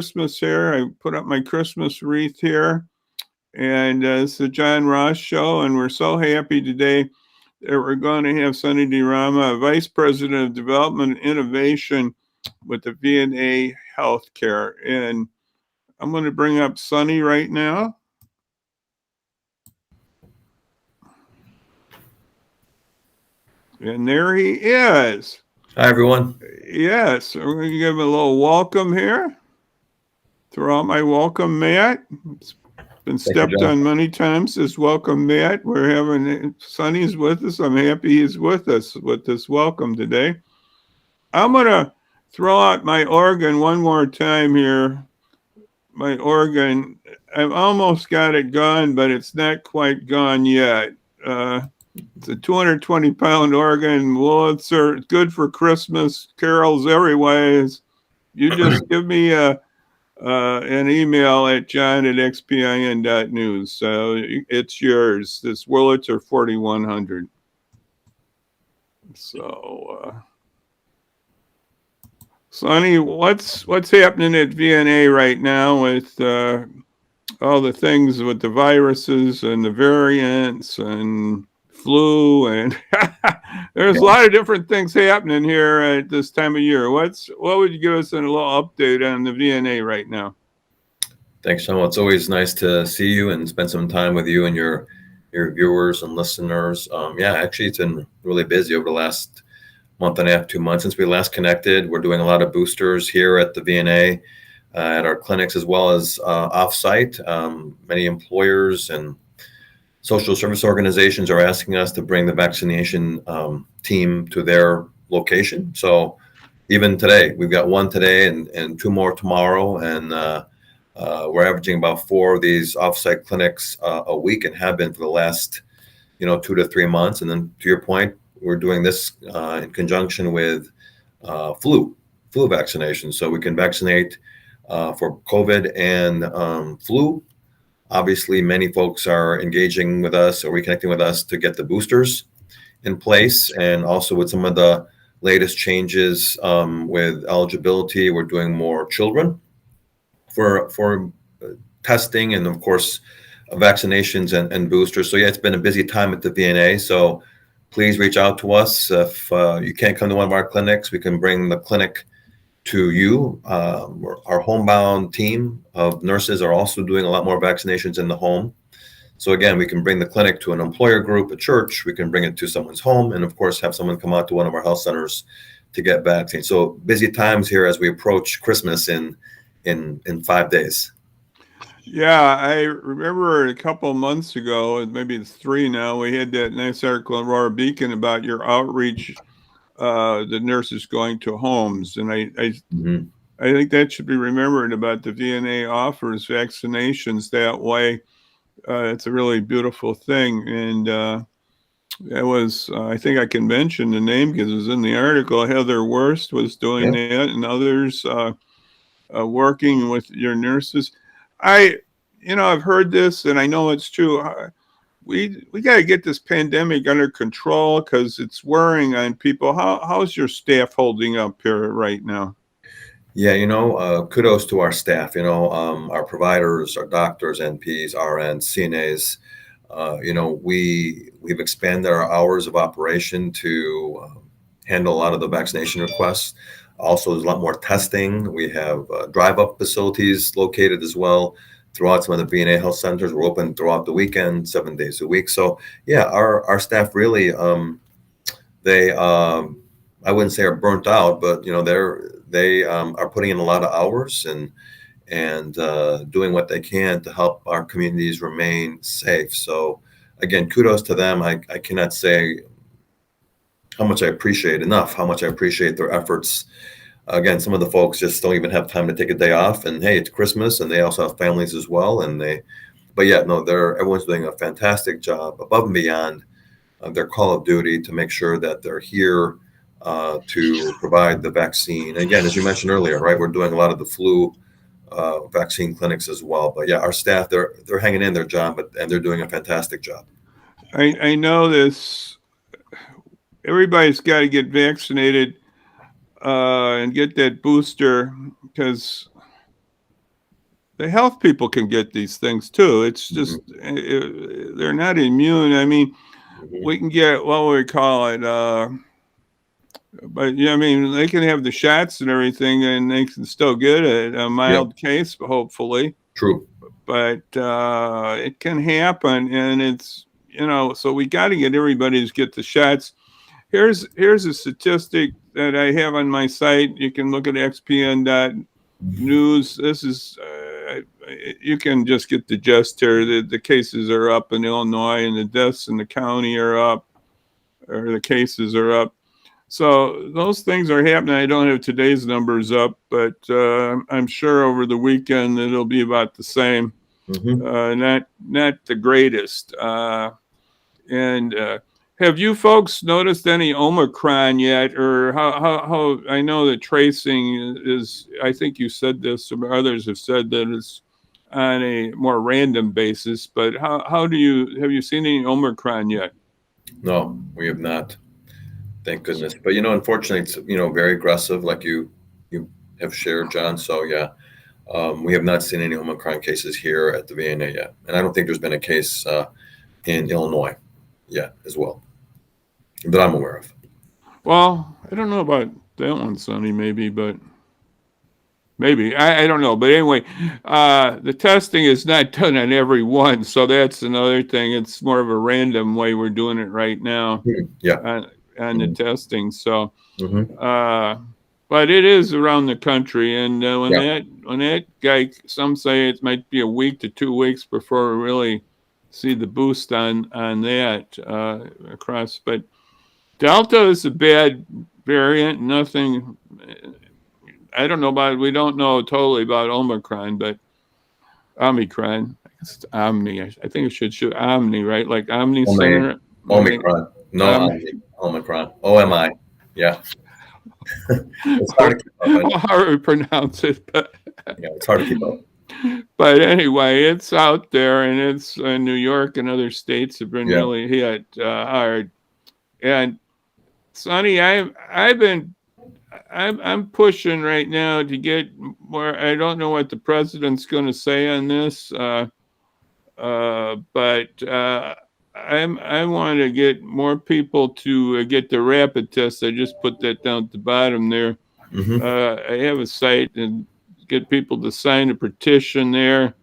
Christmas here. I put up my Christmas wreath here, and it's the John Ross Show, and we're so happy today that we're going to have Sonny de Rama, Vice President of Development and Innovation with the VNA Health Care. And I'm going to bring up Sonny right now. And there he is. Hi, everyone. Yes, we're going to give him a little welcome here. Throw out my welcome mat. It's been stepped on many times, this welcome mat. We're having Sonny's with us. I'm happy he's with us with this welcome today. I'm going to throw out my organ one more time here. My organ, I've almost got it gone, but it's not quite gone yet. It's a 220-pound organ. Well, it's good for Christmas, carols everywhere. You just give me an email at john@xpin.news. So it's yours. This Wurlitzer 4100. So, Sonny, what's happening at VNA right now with all the things with the viruses and the variants and flu and there's a lot of different things happening here at this time of year. What would you give us a little update on the VNA right now? Thanks, Sean. Well, it's always nice to see you and spend some time with you and your viewers and listeners. Actually, it's been really busy over the last month and a half, 2 months since we last connected. We're doing a lot of boosters here at the VNA, at our clinics, as well as offsite. Many employers and social service organizations are asking us to bring the vaccination team to their location. So even today, we've got one today and two more tomorrow. And we're averaging about 4 of these offsite clinics a week and have been for the last, 2 to 3 months. And then to your point, we're doing this in conjunction with flu vaccination. So we can vaccinate for COVID and flu. Obviously, many folks are engaging with us or reconnecting with us to get the boosters in place. And also with some of the latest changes with eligibility, we're doing more children for testing and, of course, vaccinations and boosters. So, yeah, it's been a busy time at the VNA. So please reach out to us. If you can't come to one of our clinics, we can bring the clinic to you. Our homebound team of nurses are also doing a lot more vaccinations in the home. So again, we can bring the clinic to an employer group, a church. We can bring it to someone's home, and of course, have someone come out to one of our health centers to get vaccinated. So busy times here as we approach Christmas in 5 days. Yeah, I remember a couple of months ago, maybe it's 3 now, we had that nice article in Aurora Beacon about your outreach, the nurses going to homes. And I think that should be remembered about the VNA offers vaccinations that way. It's a really beautiful thing. And it was, I think I can mention the name because it was in the article. Heather Worst was doing that, and others working with your nurses. I've heard this, and I know it's true. We got to get this pandemic under control because it's wearing on people. How's your staff holding up here right now? Yeah, kudos to our staff, our providers, our doctors, NPs, RNs, CNAs. We've expanded our hours of operation to handle a lot of the vaccination requests. Also, there's a lot more testing. We have drive-up facilities located as well throughout some of the VNA health centers. We're open throughout the weekend, 7 days a week. So, yeah, our staff really, they I wouldn't say are burnt out, but they are putting in a lot of hours and doing what they can to help our communities remain safe. So again, kudos to them. I cannot say how much I appreciate their efforts. Again, some of the folks just don't even have time to take a day off, and hey, it's Christmas and they also have families as well. Everyone's doing a fantastic job above and beyond their call of duty to make sure that they're here to provide the vaccine. Again, as you mentioned earlier, right, we're doing a lot of the flu vaccine clinics as well. But yeah, our staff, they're hanging in their job, and they're doing a fantastic job. I know this. Everybody's got to get vaccinated and get that booster because the health people can get these things too. It's just they're not immune. I mean, we can get what we call it, but yeah, I mean, they can have the shots and everything, and they can still get it, a mild case, hopefully. True. But it can happen, and it's so we got to get everybody to get the shots. Here's a statistic that I have on my site. You can look at xpn.news. This is you can just get the gist here. The cases are up in Illinois, and the deaths in the county are up, or the cases are up. So those things are happening. I don't have today's numbers up, but I'm sure over the weekend it'll be about the same. Not the greatest. And have you folks noticed any Omicron yet, or how? I know that tracing is. I think you said this, or others have said that it's on a more random basis. But how have you seen any Omicron yet? No, we have not. Thank goodness. But unfortunately, it's very aggressive, like you have shared, John. So yeah, we have not seen any Omicron cases here at the VNA yet, and I don't think there's been a case in Illinois yet as well that I'm aware of. Well, I don't know about that one, Sonny. Maybe, but maybe I don't know. But anyway, the testing is not done on every one, so that's another thing. It's more of a random way we're doing it right now. Yeah. On the testing. So, but it is around the country, and when that guy, some say it might be a week to 2 weeks before we really see the boost on that across. But Delta is a bad variant. Nothing. I don't know about it. We don't know totally about Omicron, but Omicron. It's Omni. I think it should show Omni, right? Like Omni Center. Omicron. No, Omicron. OMI. Yeah. It's hard to keep up. How do we pronounce it? But, yeah, it's hard to keep up. But anyway, it's out there, and it's in New York and other states have been really hit hard. And Sonny, I'm pushing right now to get more. I don't know what the president's going to say on this, but I want to get more people to get the rapid test. I just put that down at the bottom there. I have a site and get people to sign a petition there.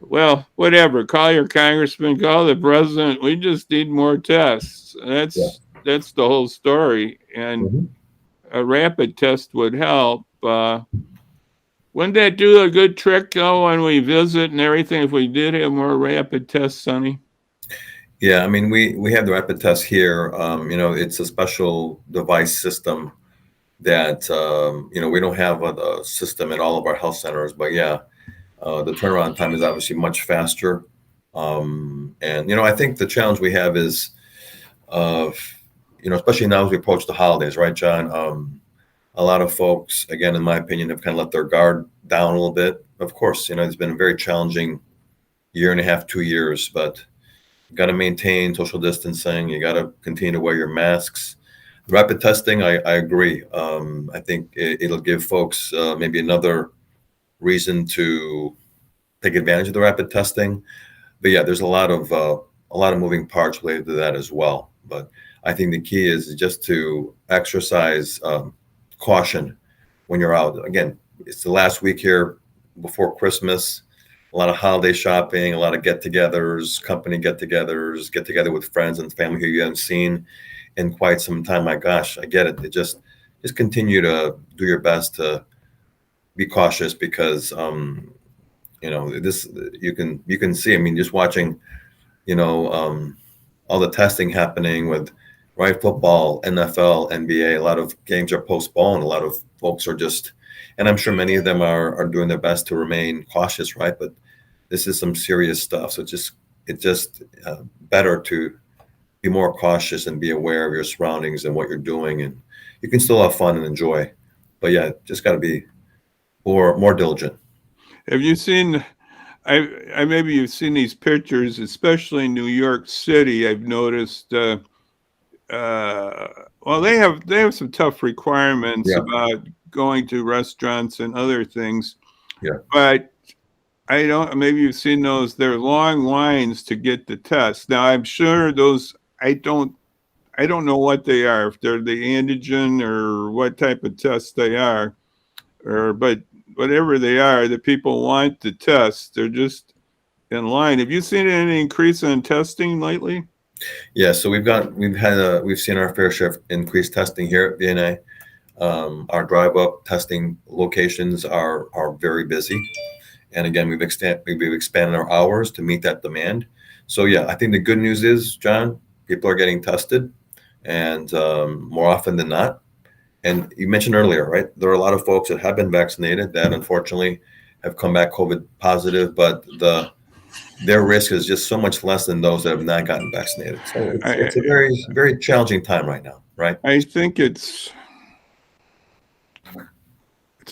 Well, whatever. Call your congressman, call the president. We just need more tests. That's the whole story. And a rapid test would help. Wouldn't that do a good trick, though, when we visit and everything, if we did have more rapid tests, Sonny? Yeah, I mean, we have the rapid test here. It's a special device system that, we don't have a system at all of our health centers. But yeah, the turnaround time is obviously much faster. And, I think the challenge we have is, especially now as we approach the holidays, right, John? A lot of folks, again, in my opinion, have kind of let their guard down a little bit. Of course, it's been a very challenging 1.5, 2 years, but you got to maintain social distancing. You got to continue to wear your masks. Rapid testing, I agree. I think it'll give folks maybe another reason to take advantage of the rapid testing. But yeah, there's a lot of moving parts related to that as well. But I think the key is just to exercise caution when you're out. Again, it's the last week here before Christmas. A lot of holiday shopping, a lot of get-togethers, company get-togethers, get together with friends and family who you haven't seen in quite some time. My gosh, I get it. It just continue to do your best to be cautious because this you can see. I mean, just watching, all the testing happening with football, NFL, NBA. A lot of games are postponed. A lot of folks are just. And I'm sure many of them are doing their best to remain cautious, right? But this is some serious stuff. So it's just better to be more cautious and be aware of your surroundings and what you're doing. And you can still have fun and enjoy. But yeah, just got to be more diligent. Have you seen, I maybe you've seen these pictures, especially in New York City, I've noticed, well, they have some tough requirements about going to restaurants and other things. Yeah. But I don't. Maybe you've seen those. They're long lines to get the test. Now I'm sure those. I don't. I don't know what they are. If they're the antigen or what type of test they are, or but whatever they are, the people want the test. They're just in line. Have you seen any increase in testing lately? Yeah, so we've seen our fair share of increased testing here at VNA. Our drive up testing locations are very busy, and again we've expanded our hours to meet that demand. So yeah, I think the good news is, John, people are getting tested, and more often than not. And you mentioned earlier, right? There are a lot of folks that have been vaccinated that unfortunately have come back COVID positive, but their risk is just so much less than those that have not gotten vaccinated. So it's a I very, very challenging time right now, right? I think it's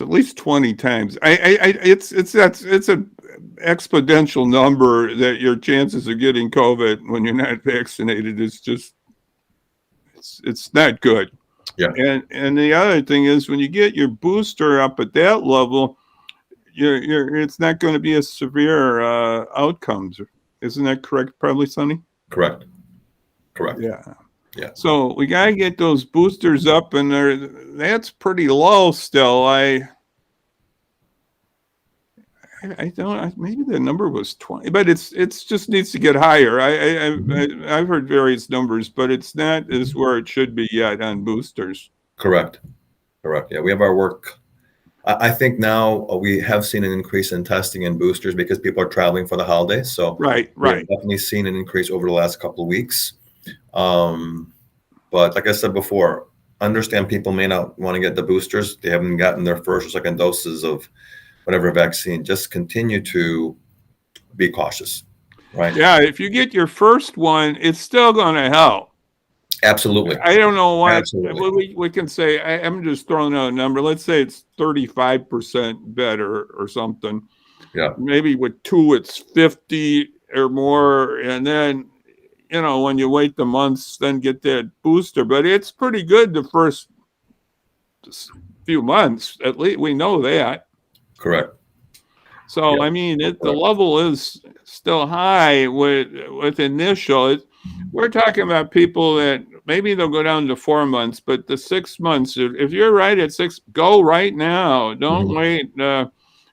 at least 20 times. It's a exponential number that your chances of getting COVID when you're not vaccinated is just it's not good. Yeah, And the other thing is when you get your booster up at that level, you're it's not going to be as severe outcomes. Isn't that correct? Probably, Sonny. correct, correct. Yeah. Yeah, So we gotta get those boosters up, and that's pretty low still. I don't. Maybe the number was 20, but it's just needs to get higher. I've heard various numbers, but it's not as where it should be yet on boosters. correct, correct. Yeah, we have our work. I think now we have seen an increase in testing and boosters because people are traveling for the holidays. So Right, we have right. definitely seen an increase over the last couple of weeks. But like I said before, understand people may not want to get the boosters. They haven't gotten their first or second doses of whatever vaccine. Just continue to be cautious, right? Yeah, if you get your first one, it's still going to help. Absolutely. I don't know what Absolutely. we can say. I'm just throwing out a number. Let's say it's 35% better or something. Yeah. Maybe with two, it's 50 or more. And then, when you wait the months, then get that booster. But it's pretty good the first few months. At least we know that. Correct. So, Yeah. I mean, the level is still high with initial. We're talking about people that maybe they'll go down to 4 months, but the 6 months, if you're right at six, go right now. Don't wait. If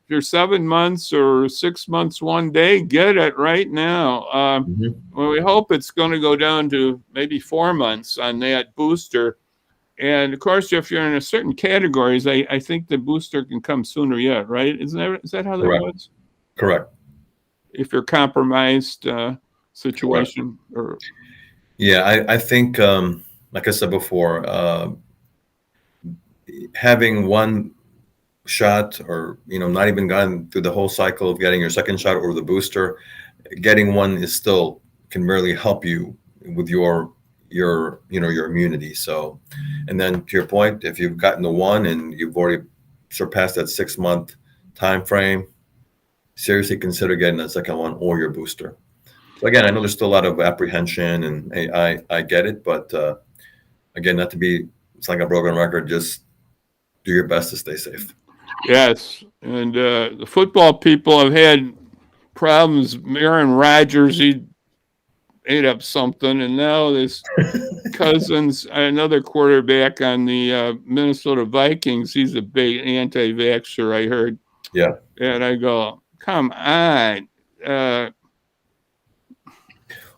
you're 7 months or 6 months one day, get it right now. Well, we hope it's going to go down to maybe 4 months on that booster. And of course, if you're in a certain categories, I think the booster can come sooner yet, right? Is that how that Correct. was? Correct. If you're compromised Correct. situation or Yeah, I think, like I said before, having one shot or, not even gone through the whole cycle of getting your second shot or the booster, getting one is still can really help you with your immunity. So, and then to your point, if you've gotten the one and you've already surpassed that 6 month time frame, seriously consider getting that second one or your booster. So again, I know there's still a lot of apprehension, and I get it, but again, not to be it's like a broken record. Just do your best to stay safe. yes, and the football people have had problems. Aaron Rodgers, he ate up something, and now this Cousins, another quarterback on the Minnesota Vikings, he's a big anti-vaxxer, I heard. Yeah. And I go, come on. Well,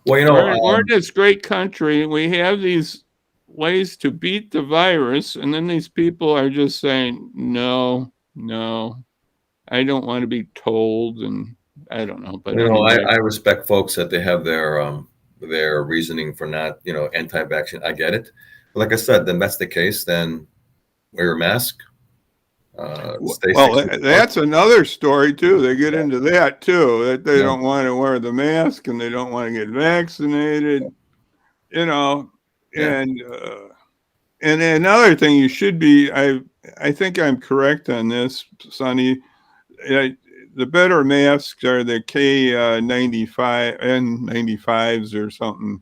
We're in this great country. We have these ways to beat the virus, and then these people are just saying, no, I don't want to be told, and I don't know. But anyway. I respect folks that they have their reasoning for not, anti-vaccine. I get it. But like I said, then that's the case. Then wear your mask. Stay Well, 6 feet apart. that's another story too. They get into that too, that they Yeah. don't want to wear the mask and they don't want to get vaccinated, Yeah. and another thing you should be, I think I'm correct on this, Sonny. The better masks are the K95 N95s or something.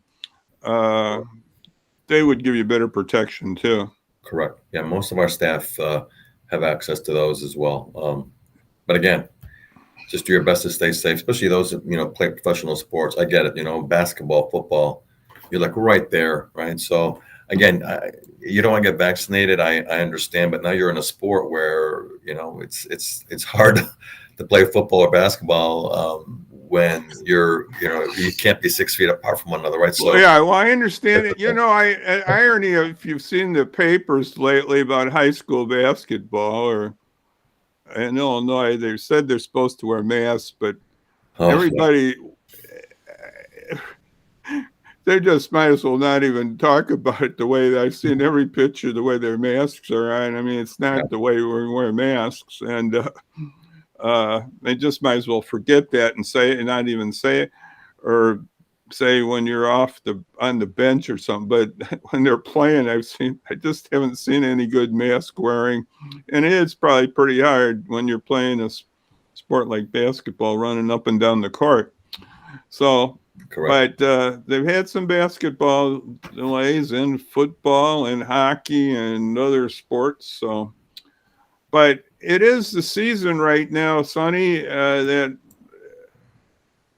They would give you better protection too. Correct. Yeah, most of our staff have access to those as well. But again, just do your best to stay safe, especially those that, play professional sports. I get it, basketball, football, you're like right there, right? So again, you don't want to get vaccinated. I understand, but now you're in a sport where, it's hard to play football or basketball when you can't be 6 feet apart from one another, right? So Well, yeah, well, I understand it. Irony, if you've seen the papers lately about high school basketball, or in Illinois, they said they're supposed to wear masks, but everybody, they just might as well not even talk about it the way I've seen every picture, the way their masks are on. I mean, it's not the way we wear masks, and they just might as well forget that and say it, and not even say it, or say when you're on the bench or something. But when they're playing, I just haven't seen any good mask wearing, and it is probably pretty hard when you're playing a sport like basketball, running up and down the court. So, correct. But they've had some basketball delays in football and hockey and other sports. So, but it is the season right now, Sonny, that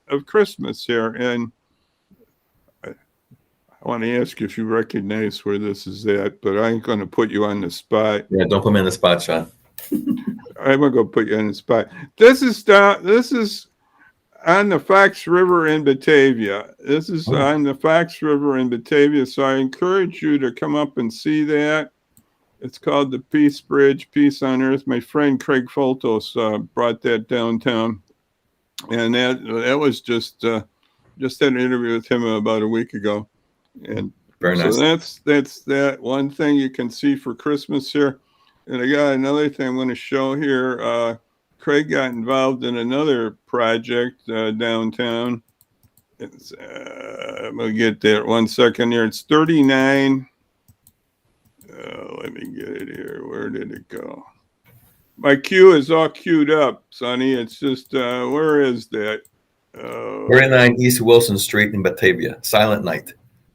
of Christmas here, and I want to ask you if you recognize where this is at, but I ain't going to put you on the spot. Yeah, don't put me on the spot, Sean. I'm going to go put you on the spot. This is on the Fox River in Batavia. This is on the Fox River in Batavia, so I encourage you to come up and see that. It's called the Peace Bridge, Peace on Earth. My friend Craig Foltos brought that downtown, and that was just had an interview with him about a week ago. And very nice. So that's that one thing you can see for Christmas here. And I got another thing I'm going to show here. Craig got involved in another project downtown. It's, I'm going to get there 1 second here. It's 39. Let me get it here. Where did it go? My queue is all queued up, Sonny. It's just, where is that? 39 East Wilson Street in Batavia. Silent Night.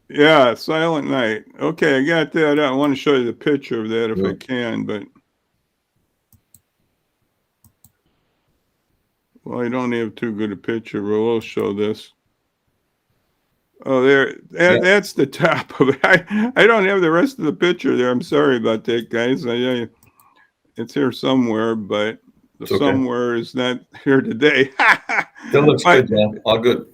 Yeah, Silent Night. Okay, I got that. I want to show you the picture of that if I can, but well, I don't have too good a picture, but we'll show this. Oh, there. That's the top of it. I don't have the rest of the picture there. I'm sorry about that, guys. It's here somewhere, but the somewhere is not here today. That looks good, man. All good.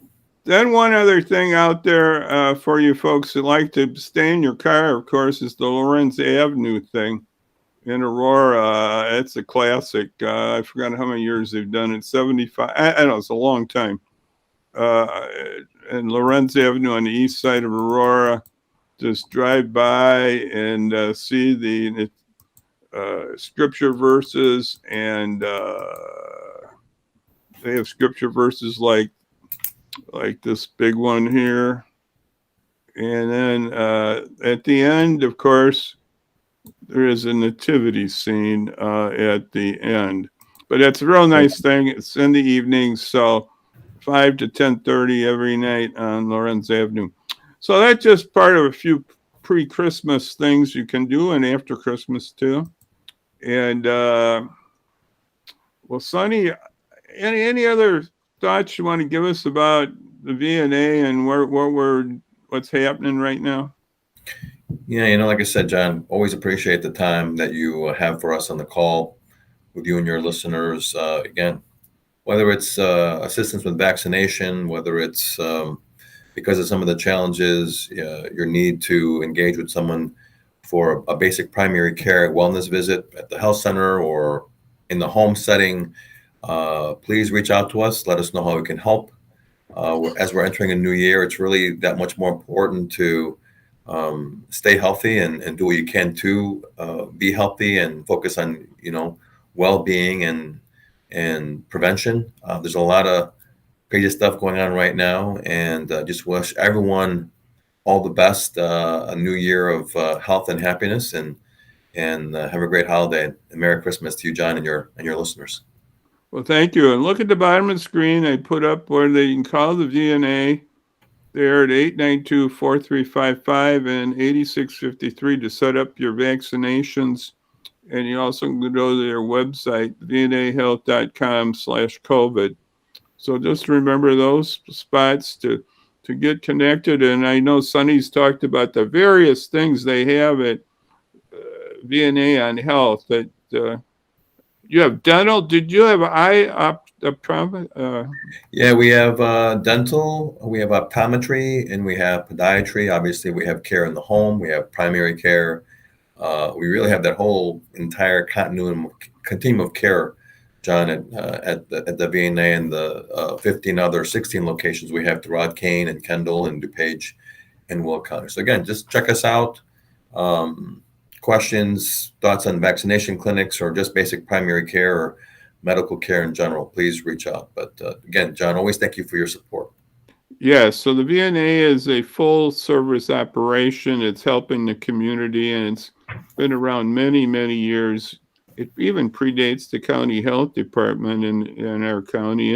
Then one other thing out there for you folks that like to stay in your car, of course, is the Lorenz Avenue thing in Aurora. It's a classic. I forgot how many years they've done it. 75. I don't know. It's a long time. And Lorenz Avenue on the east side of Aurora. Just drive by and see the scripture verses, and they have scripture verses like this big one here. And then at the end, of course, there is a nativity scene at the end. But it's a real nice thing. It's in the evening, so 5 to 10:30 every night on Lorenz Avenue. So that's just part of a few pre-Christmas things you can do, and after Christmas too. And well, Sonny, any other thoughts you want to give us about the VNA and what's happening right now? Yeah, like I said, John, always appreciate the time that you have for us on the call with you and your listeners. Again, whether it's assistance with vaccination, whether it's because of some of the challenges, your need to engage with someone for a basic primary care wellness visit at the health center or in the home setting, please reach out to us. Let us know how we can help. As we're entering a new year, it's really that much more important to stay healthy and do what you can to be healthy and focus on, well-being and prevention. There's a lot of crazy stuff going on right now, and just wish everyone all the best, a new year of health and happiness, and have a great holiday. And Merry Christmas to you, John, and your listeners. Well, thank you. And look at the bottom of the screen. I put up where they can call the VNA there at 892-4355 and 8653 to set up your vaccinations And you also can go to their website, vnahealth.com/COVID. So just remember those spots to get connected. And I know Sonny's talked about the various things they have at VNA on health. That you have dental. Did you have eye Yeah, we have dental, we have optometry, and we have podiatry. Obviously, we have care in the home, we have primary care. We really have that whole entire continuum of care, John, at the VNA and the 15 other 16 locations we have throughout Kane and Kendall and DuPage and Will County. So again, just check us out. Questions, thoughts on vaccination clinics, or just basic primary care or medical care in general, please reach out. But again, John, always thank you for your support. Yes, so the VNA is a full service operation. It's helping the community, and it's been around many, many years. It even predates the county health department in our county.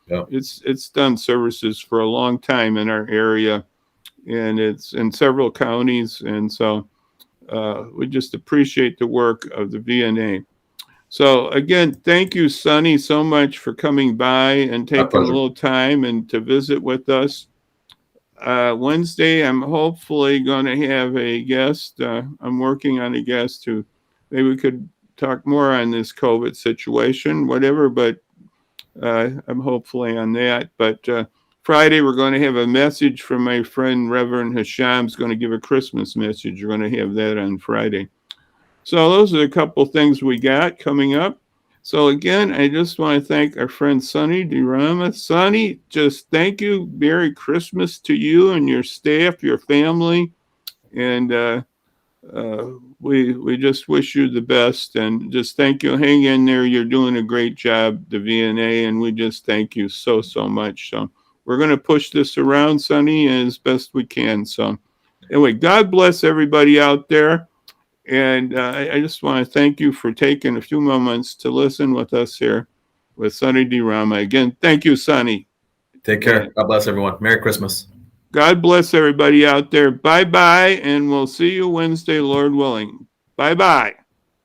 Yeah. It's done services for a long time in our area, and it's in several counties. And so we just appreciate the work of the VNA. So again, thank you, Sonny, so much for coming by and My taking a pleasure. little time and to visit with us. Wednesday, I'm hopefully going to have a guest. I'm working on a guest who maybe we could talk more on this COVID situation, whatever, but I'm hopefully on that. But Friday, we're going to have a message from my friend Reverend Hasham's going to give a Christmas message. We're going to have that on Friday. So those are a couple things we got coming up. So again, I just want to thank our friend Sonny de Rama. Sonny, just thank you. Merry Christmas to you and your staff, your family, and we just wish you the best. And just thank you. Hang in there. You're doing a great job, the VNA, and we just thank you so much. So we're going to push this around, Sonny, as best we can. So anyway, God bless everybody out there. And I just want to thank you for taking a few moments to listen with us here with Sonny de Rama. Again, thank you, Sonny. Take care. God bless everyone. Merry Christmas. God bless everybody out there. Bye-bye, and we'll see you Wednesday, Lord willing. Bye-bye.